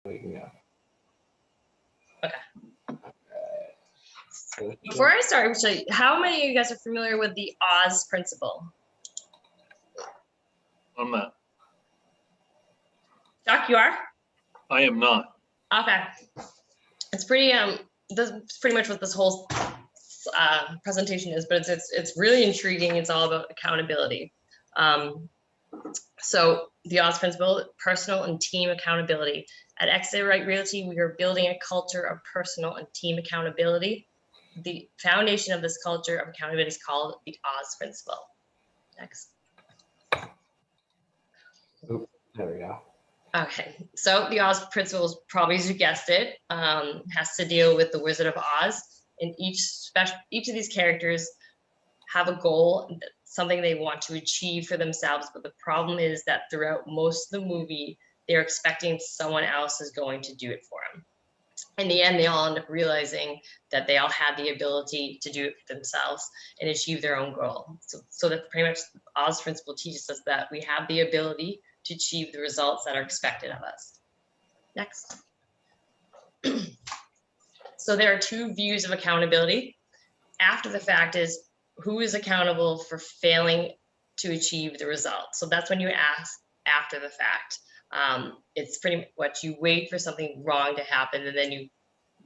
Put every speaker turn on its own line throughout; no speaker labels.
We can go.
Okay. Before I start, actually, how many of you guys are familiar with the Oz principle?
I'm not.
Chuck, you are?
I am not.
Okay. It's pretty that's pretty much what this whole presentation is, but it's really intriguing. It's all about accountability. So the Oz principle, personal and team accountability. At Exit Right Realty, we are building a culture of personal and team accountability. The foundation of this culture of accountability is called the Oz principle. Next.
Oop, there we go.
Okay, so the Oz principle is probably, as you guessed it, has to deal with the Wizard of Oz. And each of these characters have a goal, something they want to achieve for themselves. But the problem is that throughout most of the movie, they're expecting someone else is going to do it for them. In the end, they all end up realizing that they all have the ability to do it for themselves and achieve their own goal. So that pretty much the Oz principle teaches us that we have the ability to achieve the results that are expected of us. Next. So there are two views of accountability. After the fact is who is accountable for failing to achieve the result. So that's when you ask after the fact. It's pretty much you wait for something wrong to happen and then you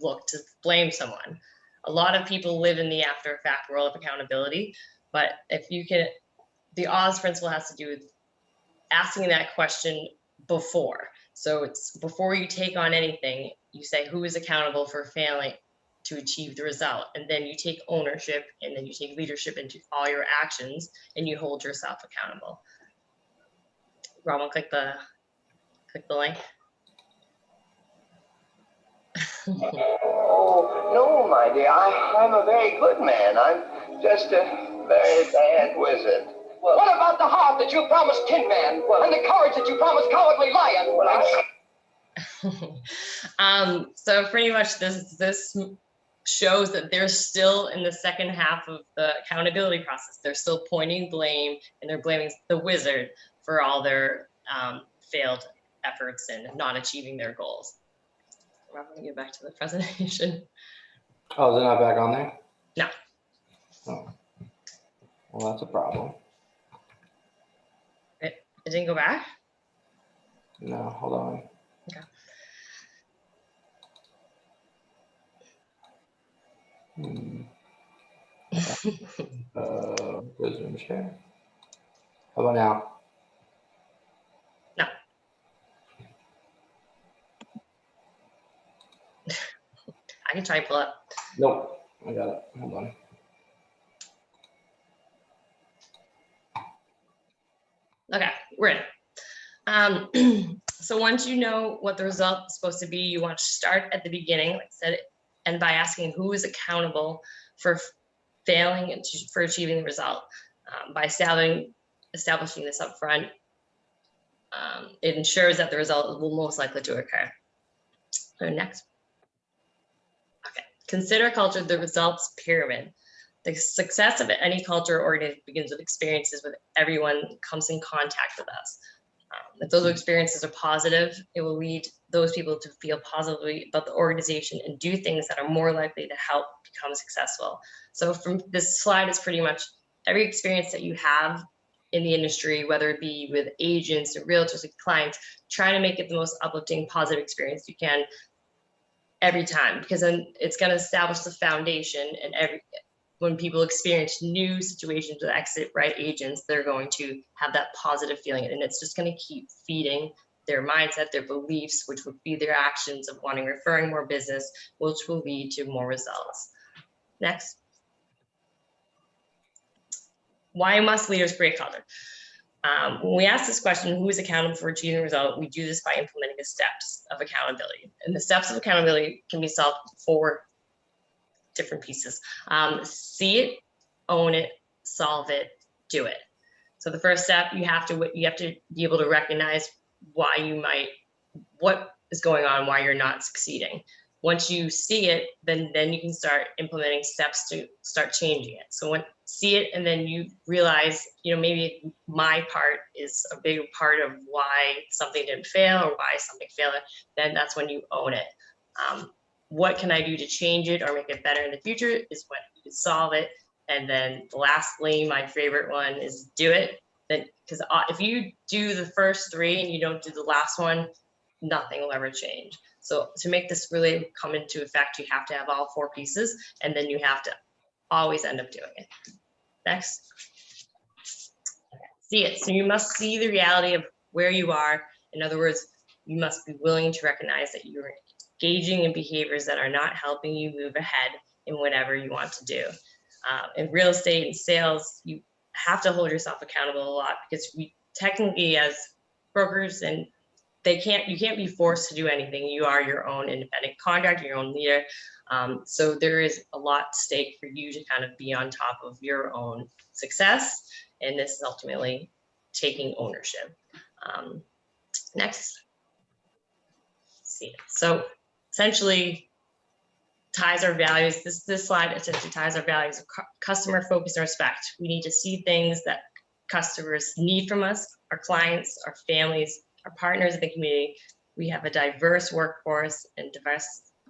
look to blame someone. A lot of people live in the after fact world of accountability, but if you can, the Oz principle has to do with asking that question before. So it's before you take on anything, you say who is accountable for failing to achieve the result, and then you take ownership and then you take leadership into all your actions and you hold yourself accountable. Rob, click the link.
Oh, no, my dear, I'm a very good man. I'm just a very bad wizard. Well, what about the heart that you promised Tin Man and the courage that you promised Cowardly Lion? Well,
so pretty much this shows that they're still in the second half of the accountability process. They're still pointing blame and they're blaming the wizard for all their failed efforts and not achieving their goals. I'm going to get back to the presentation.
Oh, is it not back on there?
No.
Oh. Well, that's a problem.
It didn't go back?
No, hold on.
Okay.
Resume share. How about now?
No. I can try to pull up.
Nope, I got it. Hold on.
Okay, we're in. So once you know what the result is supposed to be, you want to start at the beginning, like I said, and by asking who is accountable for failing and for achieving the result. By establishing this up front, it ensures that the result will most likely to occur. So next. Okay, consider culture the results pyramid. The success of any culture or organization begins with experiences with everyone comes in contact with us. If those experiences are positive, it will lead those people to feel positively about the organization and do things that are more likely to help become successful. So from this slide is pretty much every experience that you have in the industry, whether it be with agents or realtors or clients, try to make it the most uplifting, positive experience you can every time, because then it's going to establish the foundation. And when people experience new situations with Exit Right agents, they're going to have that positive feeling, and it's just going to keep feeding their mindset, their beliefs, which would be their actions of wanting, referring more business, which will lead to more results. Next. Why must leaders create culture? When we ask this question, who is accountable for achieving the result, we do this by implementing the steps of accountability. And the steps of accountability can be solved for different pieces. See it, own it, solve it, do it. So the first step, you have to be able to recognize what is going on, why you're not succeeding. once you see it, then you can start implementing steps to start changing it. So when see it and then you realize, maybe my part is a big part of why something didn't fail or why something failed, then that's when you own it. What can I do to change it or make it better in the future is when you can solve it. And then lastly, my favorite one is do it. Then, because if you do the first 3 and you don't do the last one, nothing will ever change. So to make this really come into effect, you have to have all 4 pieces, and then you have to always end up doing it. Next. See it. So you must see the reality of where you are. In other words, you must be willing to recognize that you're engaging in behaviors that are not helping you move ahead in whatever you want to do. In real estate and sales, you have to hold yourself accountable a lot, because we technically, as brokers, and you can't be forced to do anything. You are your own independent contractor, your own leader. So there is a lot at stake for you to kind of be on top of your own success. And this is ultimately taking ownership. Next. Let's see. So essentially ties our values. This slide essentially ties our values of customer focus and respect. We need to see things that customers need from us, our clients, our families, our partners in the community. We have a diverse workforce and diverse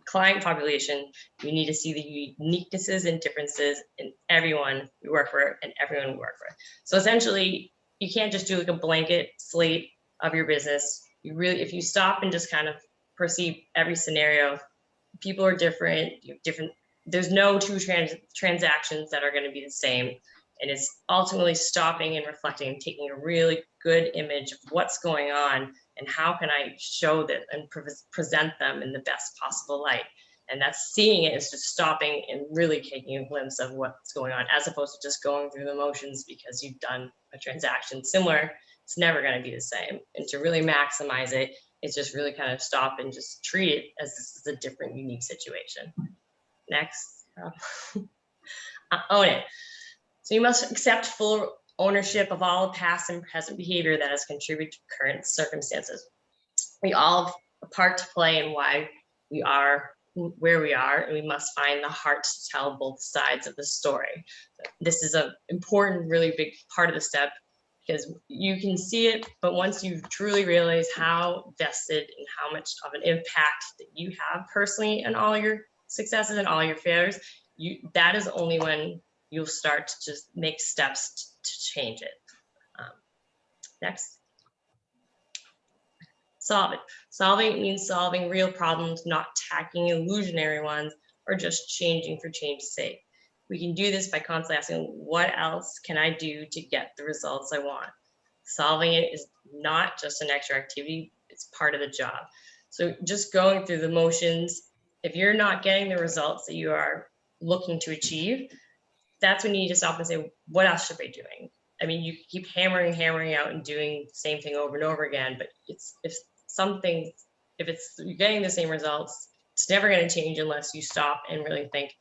client population. We need to see the uniquenesses and differences in everyone we work for and everyone we work for. So essentially, you can't just do like a blanket slate of your business. You really, if you stop and just kind of perceive every scenario, people are different. There's no 2 transactions that are going to be the same. And it's ultimately stopping and reflecting and taking a really good image of what's going on and how can I show that and present them in the best possible light. And that's seeing it is just stopping and really taking a glimpse of what's going on, as opposed to just going through the motions because you've done a transaction similar. It's never going to be the same. And to really maximize it, it's just really kind of stop and just treat it as this is a different, unique situation. Next. Own it. So you must accept full ownership of all past and present behavior that has contributed to current circumstances. We all have a part to play in why we are where we are, and we must find the heart to tell both sides of the story. This is an important, really big part of the step, because you can see it, but once you truly realize how vested and how much of an impact that you have personally in all your successes and all your failures, that is only when you'll start to just make steps to change it. Next. Solve it. Solving means solving real problems, not tacking illusionary ones or just changing for change's sake. We can do this by constantly asking, what else can I do to get the results I want? Solving it is not just an extra activity, it's part of the job. So just going through the motions, if you're not getting the results that you are looking to achieve, that's when you need to stop and say, what else should I be doing? I mean, you keep hammering out and doing the same thing over and over again, but if you're getting the same results, it's never going to change unless you stop and really think.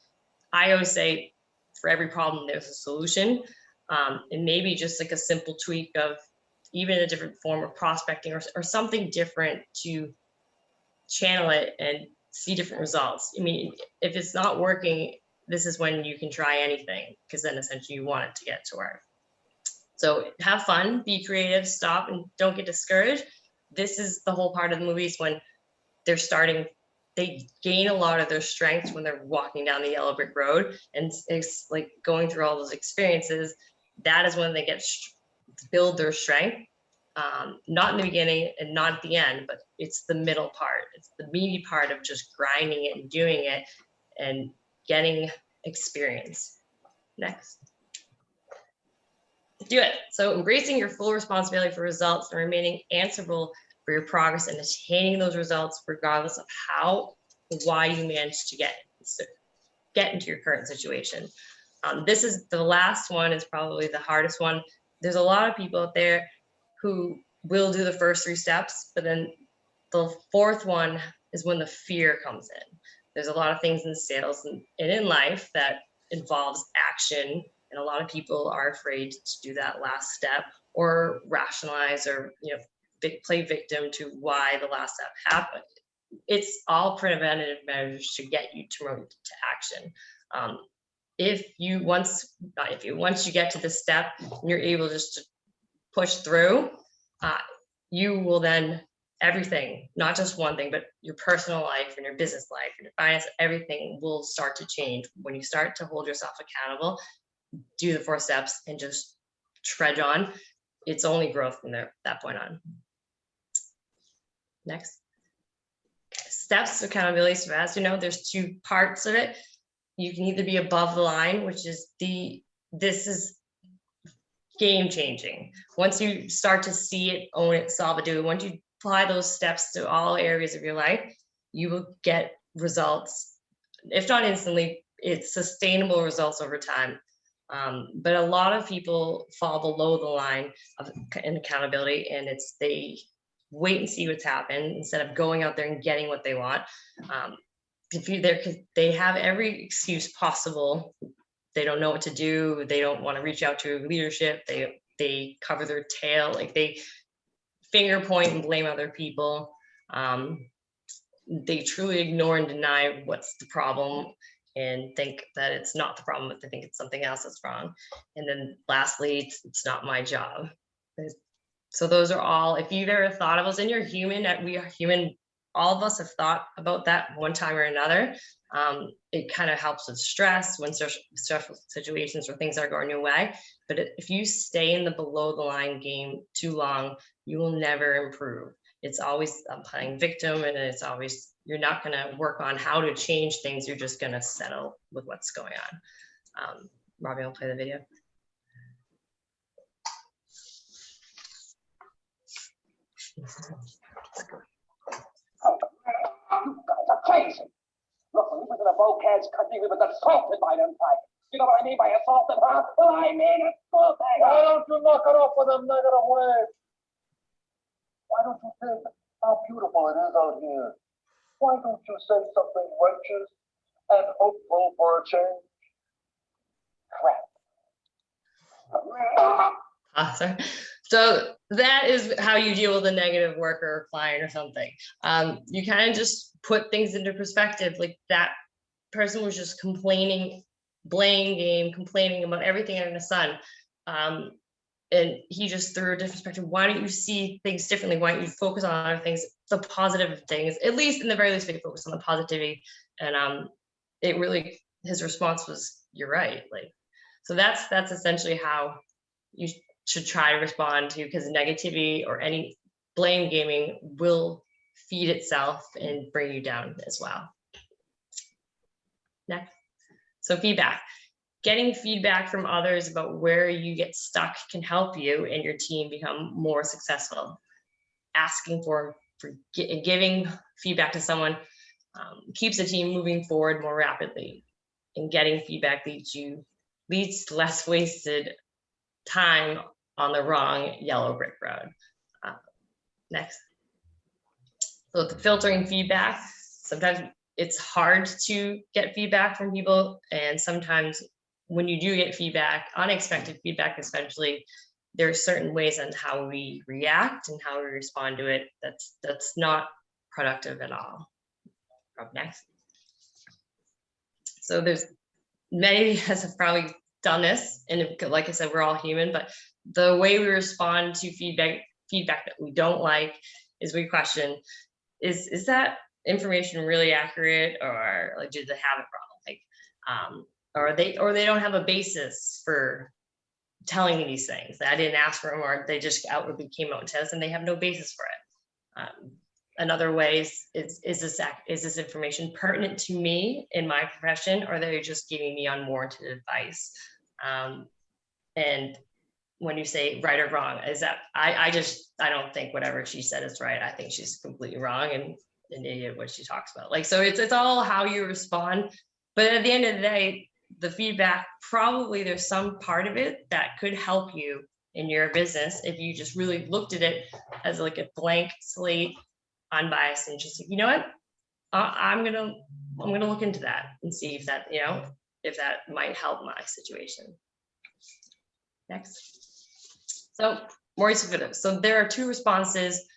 I always say, for every problem, there's a solution. And maybe just like a simple tweak of even a different form of prospecting or something different to channel it and see different results. I mean, if it's not working, this is when you can try anything, because then essentially you want it to get to work. So have fun, be creative, stop, and don't get discouraged. This is the whole part of the movies when they're starting. They gain a lot of their strength when they're walking down the yellow brick road, and it's like going through all those experiences. That is when they get to build their strength. Not in the beginning and not at the end, but it's the middle part. It's the meaty part of just grinding it and doing it and getting experience. Next. Do it. So embracing your full responsibility for results and remaining answerable for your progress and attaining those results, regardless of how and why you managed to get into your current situation. This is the last one, is probably the hardest one. There's a lot of people out there who will do the first 3 steps, but then the 4th one is when the fear comes in. There's a lot of things in sales and in life that involves action, and a lot of people are afraid to do that last step or rationalize or play victim to why the last step happened. it's all preventative measures to get you to move to action. If you once you get to this step and you're able just to push through, you will then everything, not just one thing, but your personal life and your business life and your finance, everything will start to change when you start to hold yourself accountable, do the 4 steps, and just trudge on. It's only growth from that point on. Next. Steps to accountability. So as you know, there's 2 parts of it. You can either be above the line, which is this is game changing. Once you start to see it, own it, solve it, do it, once you apply those steps to all areas of your life, you will get results, if not instantly, it's sustainable results over time. But a lot of people fall below the line in accountability, and they wait and see what's happened instead of going out there and getting what they want. They have every excuse possible. They don't know what to do. They don't want to reach out to leadership. They cover their tail, like they finger point and blame other people. They truly ignore and deny what's the problem and think that it's not the problem, but they think it's something else that's wrong. And then lastly, it's not my job. So those are all, if you've ever thought of us, and you're human, we are human, all of us have thought about that one time or another. It kind of helps with stress when stressful situations or things are going your way. But if you stay in the below the line game too long, you will never improve. It's always playing victim, and it's always, you're not going to work on how to change things. You're just going to settle with what's going on. Robbie will play the video.
You guys are crazy. Look, when we was in a Vocaz country, we was assaulted by them types. You know what I mean by assaulted, huh? Well, I mean assaulted. Why don't you knock it off with them negative words? Why don't you think how beautiful it is out here? Why don't you say something righteous and hopeful for a change? Crap.
Awesome. So that is how you deal with a negative worker or client or something. You kind of just put things into perspective. Like that person was just complaining, blame game, complaining about everything under the sun. And he just threw a different perspective. Why don't you see things differently? Why don't you focus on other things, the positive things, at least in the very least, we focus on the positivity. And it really, his response was, you're right. Like, so that's essentially how you should try to respond to, because negativity or any blame gaming will feed itself and bring you down as well. Next. So feedback. Getting feedback from others about where you get stuck can help you and your team become more successful. Asking for giving feedback to someone keeps the team moving forward more rapidly, and getting feedback leads to less wasted time on the wrong yellow brick road. Next. So the filtering feedback, sometimes it's hard to get feedback from people, and sometimes when you do get feedback, unexpected feedback especially, there are certain ways on how we react and how we respond to it that's not productive at all. Up next. So there's many of us have probably done this, and like I said, we're all human, but the way we respond to feedback that we don't like is we question, is that information really accurate, or like, did they have it wrong? Like, or they don't have a basis for telling me these things. I didn't ask for them, or they just outwardly came out and said us, and they have no basis for it. Another way is this information pertinent to me in my profession, or they're just giving me unwarranted advice? And when you say right or wrong, is that I don't think whatever she said is right. I think she's completely wrong and an idiot what she talks about. Like, so it's all how you respond. But at the end of the day, the feedback, probably there's some part of it that could help you in your business if you just really looked at it as like a blank slate, unbiased, and just like, you know what, I'm gonna look into that and see if that, if that might help my situation. Next. So more specific. So there are 2 responses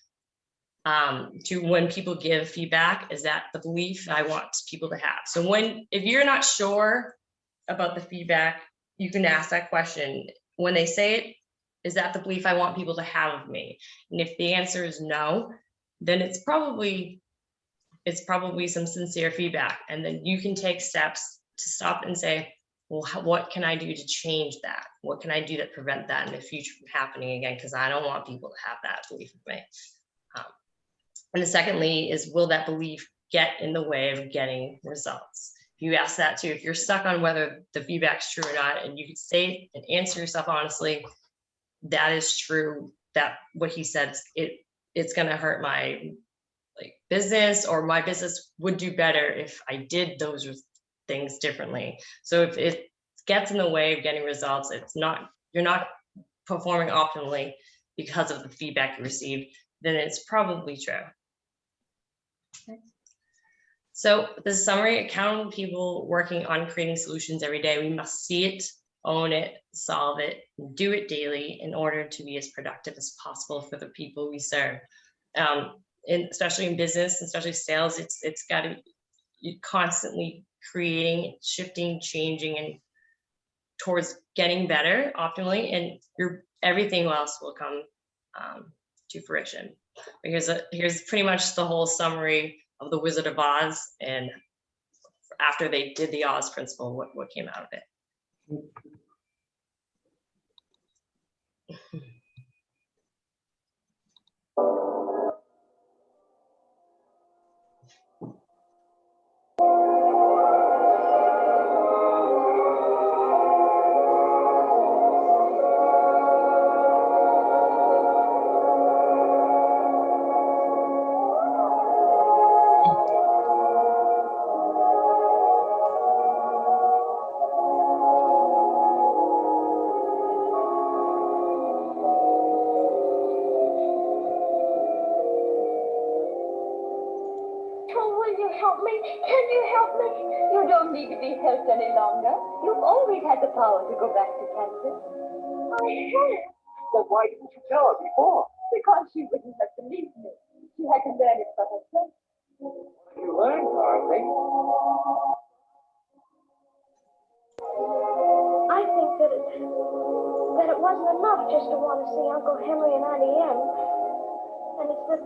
to when people give feedback, is that the belief I want people to have? So if you're not sure about the feedback, you can ask that question. When they say it, is that the belief I want people to have of me? And if the answer is no, then it's probably some sincere feedback. And then you can take steps to stop and say, well, what can I do to change that? What can I do to prevent that in the future from happening again? Because I don't want people to have that belief of me. And the secondly is, will that belief get in the way of getting results? If you ask that too, if you're stuck on whether the feedback's true or not, and you can say and answer yourself honestly, that is true, that what he said, it's going to hurt my business, or my business would do better if I did those things differently. So if it gets in the way of getting results, you're not performing optimally because of the feedback you received, then it's probably true. Okay. So the summary: accountable people working on creating solutions every day. We must see it, own it, solve it, do it daily in order to be as productive as possible for the people we serve. Especially in business, especially sales, it's got to be constantly creating, shifting, changing, and towards getting better optimally, and everything else will come to fruition. Here's pretty much the whole summary of the Wizard of Oz, and after they did the Oz principle, what came out of it.
Helped any longer. You've always had the power to go back to Kansas. I have.
Then why didn't you tell her before?
Because she wouldn't have believed me. She had to learn it for herself.
What have you learned, darling?
I think that it wasn't enough just to want to see Uncle Henry and Auntie Em. And it's that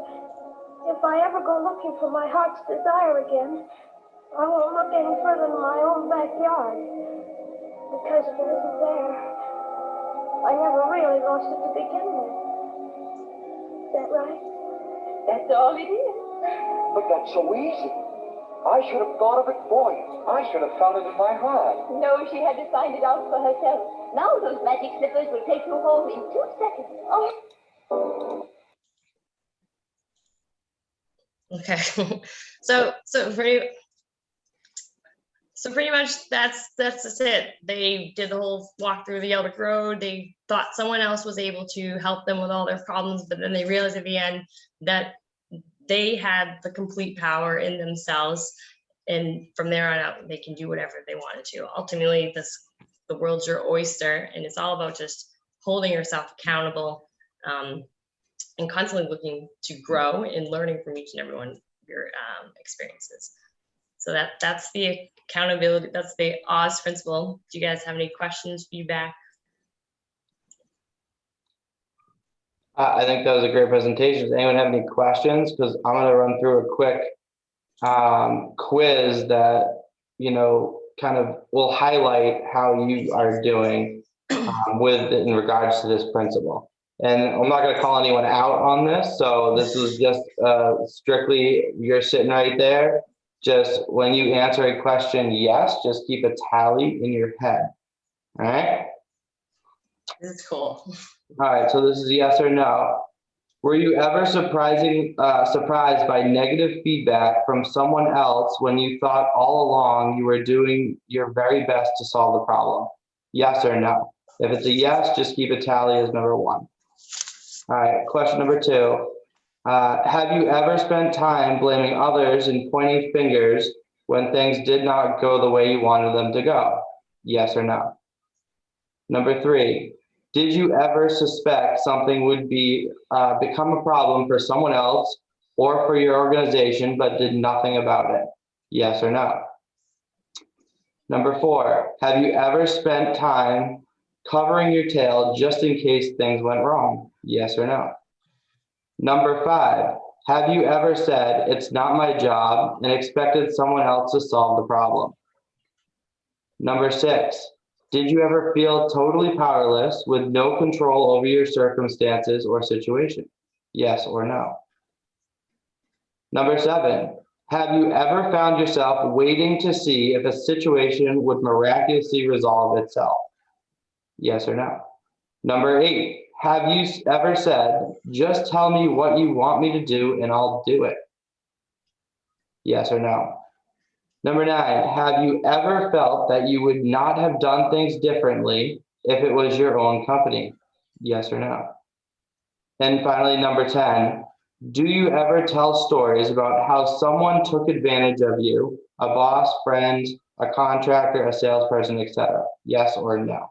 if I ever go looking for my heart's desire again, I won't look any further than my own backyard, because if it isn't there, I never really lost it to begin with. Is that right? That's all it is.
But that's so easy. I should have thought of it for you. I should have found it in my heart.
No, she had to find it out for herself. Now those magic slippers will take you home in 2 seconds. Oh.
Okay, so pretty much that's it. They did the whole walk through the Yeldic Road. They thought someone else was able to help them with all their problems, but then they realized at the end that they had the complete power in themselves, and from there on out, they can do whatever they wanted to. Ultimately, the world's your oyster, and it's all about just holding yourself accountable, and constantly looking to grow and learning from each and every one of your experiences. So that's the accountability, that's the Oz principle. Do you guys have any questions, feedback?
I think that was a great presentation. Does anyone have any questions? Because I'm going to run through a quick quiz that, kind of will highlight how you are doing in regards to this principle. And I'm not going to call anyone out on this. So this is just strictly, you're sitting right there. Just when you answer a question, yes, just keep a tally in your head. All right.
This is cool.
All right. So this is yes or no. Were you ever surprised by negative feedback from someone else when you thought all along you were doing your very best to solve the problem? Yes or no? If it's a yes, just keep a tally as number 1. All right. Question number 2. Have you ever spent time blaming others and pointing fingers when things did not go the way you wanted them to go? Yes or no? Number 3, did you ever suspect something would become a problem for someone else or for your organization, but did nothing about it? Yes or no? Number 4, have you ever spent time covering your tail just in case things went wrong? Yes or no? Number 5, have you ever said, it's not my job, and expected someone else to solve the problem? Number 6, did you ever feel totally powerless with no control over your circumstances or situation? Yes or no? Number 7, have you ever found yourself waiting to see if a situation would miraculously resolve itself? Yes or no? Number 8, have you ever said, just tell me what you want me to do and I'll do it? Yes or no? Number 9, have you ever felt that you would not have done things differently if it was your own company? Yes or no? And finally, number 10, do you ever tell stories about how someone took advantage of you, a boss, friend, a contractor, a salesperson, etc.? Yes or no?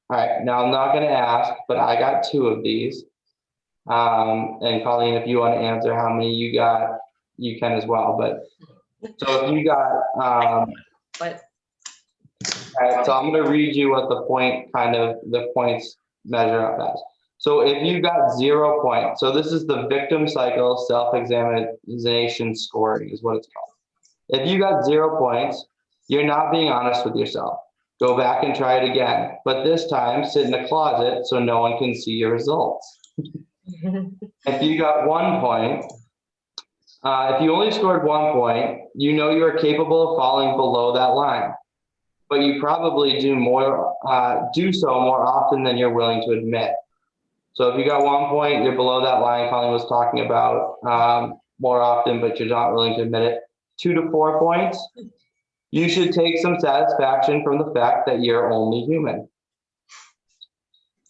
All right, now I'm not going to ask, but I got 2 of these. And Colleen, if you want to answer how many you got, you can as well. But so if you got,
But
all right, so I'm going to read you what the points measure up as. So if you got 0 points, so this is the victim cycle self-examination scoring is what it's called. If you got 0 points, you're not being honest with yourself. Go back and try it again, but this time sit in a closet so no one can see your results. If you got 1 point, if you only scored 1 point, you know you are capable of falling below that line, but you probably do so more often than you're willing to admit. So if you got 1 point, you're below that line Colleen was talking about more often, but you're not willing to admit it. 2 to 4 points, you should take some satisfaction from the fact that you're only human.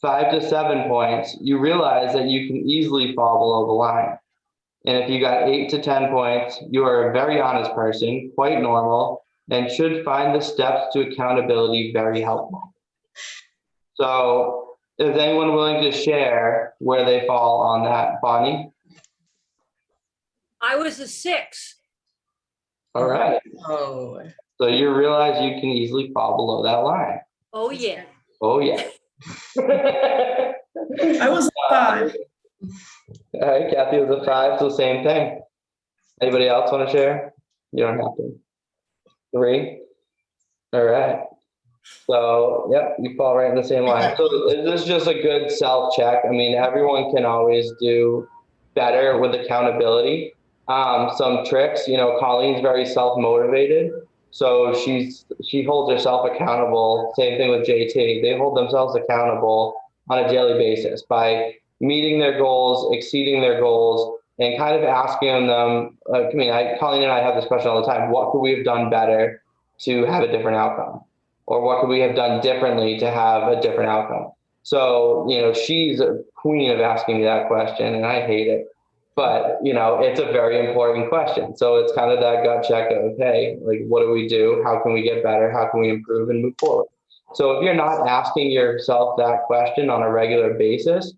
5 to 7 points, you realize that you can easily fall below the line. And if you got 8 to 10 points, you are a very honest person, quite normal, and should find the steps to accountability very helpful. So is anyone willing to share where they fall on that? Bonnie?
I was a 6.
All right.
oh,
So you realize you can easily fall below that line.
Oh, yeah.
Oh, yeah.
I was 5.
All right, Kathy was a 5, so same thing. Anybody else want to share? You don't have to. 3? All right. So, yep, you fall right in the same line. So this is just a good self-check. I mean, everyone can always do better with accountability. Some tricks, Colleen's very self-motivated. So she holds herself accountable. Same thing with JT. They hold themselves accountable on a daily basis by meeting their goals, exceeding their goals, and kind of asking them, Colleen and I have this question all the time, what could we have done better to have a different outcome? Or what could we have done differently to have a different outcome? So, she's a queen of asking me that question, and I hate it. But, it's a very important question. So it's kind of that gut check of, hey, like, what do we do? How can we get better? How can we improve and move forward? So if you're not asking yourself that question on a regular basis,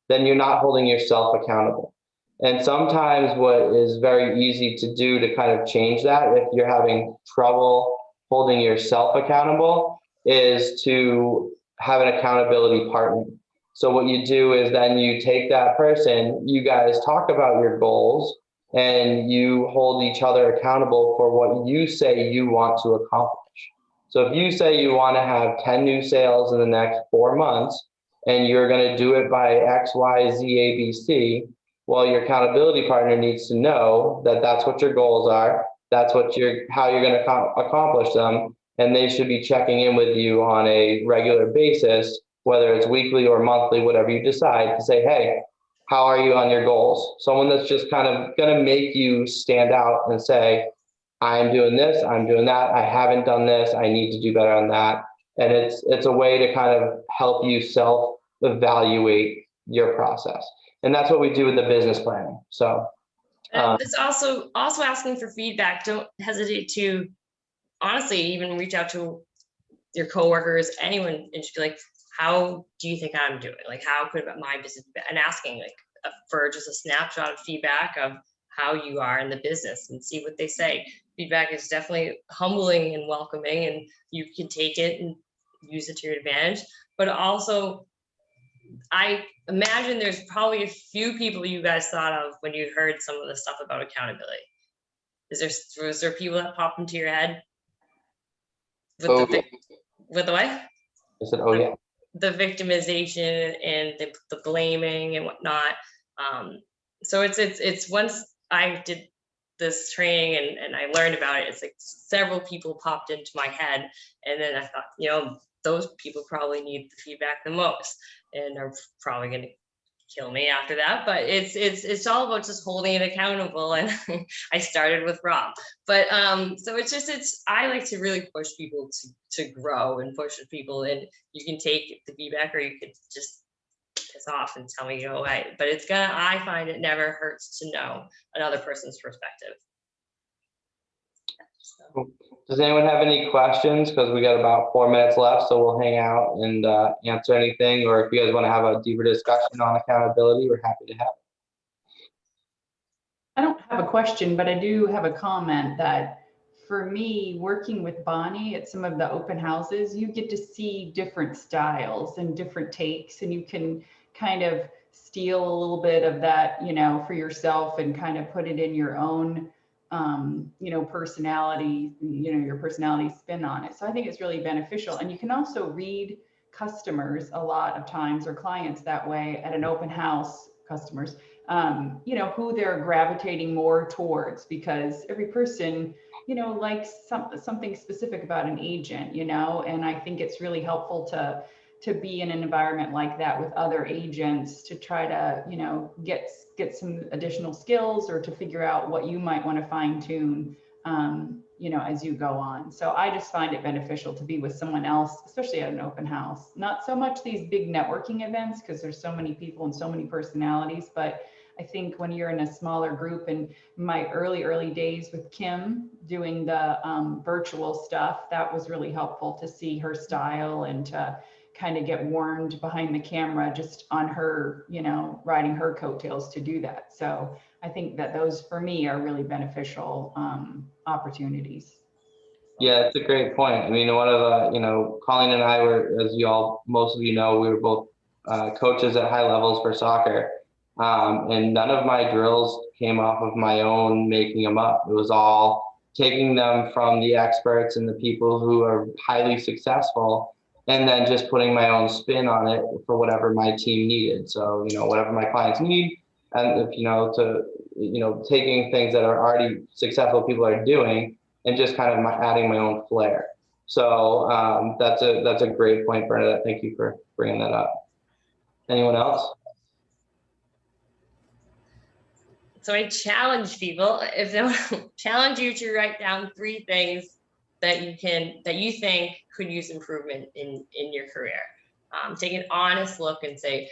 then you're not holding yourself accountable. And sometimes what is very easy to do to kind of change that, if you're having trouble holding yourself accountable, is to have an accountability partner. So what you do is then you take that person, you guys talk about your goals, and you hold each other accountable for what you say you want to accomplish. So if you say you want to have 10 new sales in the next 4 months, and you're going to do it by X, Y, Z, A, B, C, well, your accountability partner needs to know that that's what your goals are. That's how you're going to accomplish them. And they should be checking in with you on a regular basis, whether it's weekly or monthly, whatever you decide, to say, hey, how are you on your goals? Someone that's just kind of going to make you stand out and say, I'm doing this, I'm doing that, I haven't done this, I need to do better on that. And it's a way to kind of help you self-evaluate your process. And that's what we do with the business planning. So
it's also asking for feedback. Don't hesitate to honestly even reach out to your coworkers, anyone, and just be like, how do you think I'm doing? Like, how could my business be? And asking, like, for just a snapshot of feedback of how you are in the business and see what they say. Feedback is definitely humbling and welcoming, and you can take it and use it to your advantage. But also, I imagine there's probably a few people you guys thought of when you heard some of the stuff about accountability. Was there people that popped into your head?
Oh, yeah.
With the what?
I said, oh yeah.
The victimization and the blaming and whatnot. So it's once I did this training and I learned about it, it's like several people popped into my head, and then I thought, those people probably need the feedback the most and are probably going to kill me after that. But it's all about just holding it accountable. And I started with Rob, but so I like to really push people to grow and push people, and you can take the feedback or you could just piss off and tell me to go away. But I find it never hurts to know another person's perspective. So.
Does anyone have any questions? Because we got about 4 minutes left, so we'll hang out and answer anything. Or if you guys want to have a deeper discussion on accountability, we're happy to have it.
I don't have a question, but I do have a comment that for me, working with Bonnie at some of the open houses, you get to see different styles and different takes, and you can kind of steal a little bit of that, for yourself and kind of put it in your own personality, your personality spin on it. So I think it's really beneficial. And you can also read customers a lot of times, or clients that way at an open house, customers, who they're gravitating more towards, because every person, likes something specific about an agent, and I think it's really helpful to be in an environment like that with other agents to try to, get some additional skills, or to figure out what you might want to fine tune, as you go on. So I just find it beneficial to be with someone else, especially at an open house. Not so much these big networking events, because there's so many people and so many personalities, but I think when you're in a smaller group, and my early days with Kim doing the virtual stuff, that was really helpful to see her style and to kind of get warmed behind the camera just on her, riding her coattails to do that. So I think that those for me are really beneficial opportunities.
Yeah, it's a great point. I mean, one of Colleen and I were, as most of you know, we were both coaches at high levels for soccer. And none of my drills came off of my own making them up. It was all taking them from the experts and the people who are highly successful, and then just putting my own spin on it for whatever my team needed. So, whatever my clients need, and if, taking things that are already successful people are doing and just kind of adding my own flair. So that's a great point, Bernadette. Thank you for bringing that up. Anyone else?
So I challenge people, if they want, challenge you to write down 3 things that you think could use improvement in your career. Take an honest look and say,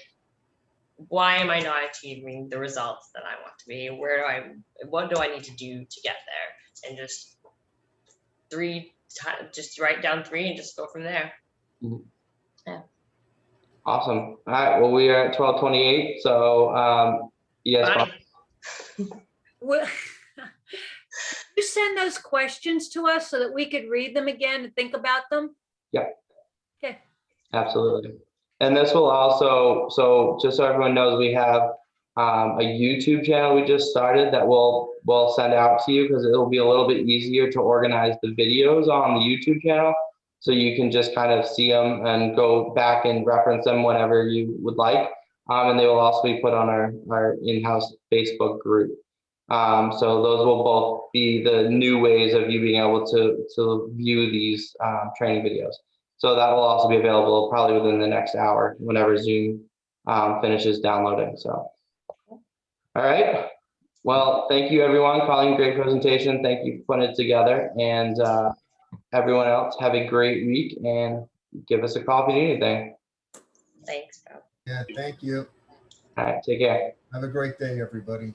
why am I not achieving the results that I want to be? What do I need to do to get there? And just write down 3 and just go from there.
Mm-hmm.
Yeah.
Awesome. All right. Well, we are at 12:28. So yes.
Well, you send those questions to us so that we could read them again and think about them?
Yep.
Okay.
Absolutely. And this will also, so just so everyone knows, we have a YouTube channel we just started that we'll send out to you, because it'll be a little bit easier to organize the videos on the YouTube channel. So you can just kind of see them and go back and reference them whenever you would like. And they will also be put on our in-house Facebook group. So those will both be the new ways of you being able to view these training videos. So that will also be available probably within the next hour, whenever Zoom finishes downloading. So, all right. Well, thank you, everyone. Colleen, great presentation. Thank you for putting it together. And everyone else, have a great week, and give us a call if you need anything.
Thanks, Rob.
Yeah, thank you.
All right, take care.
Have a great day, everybody.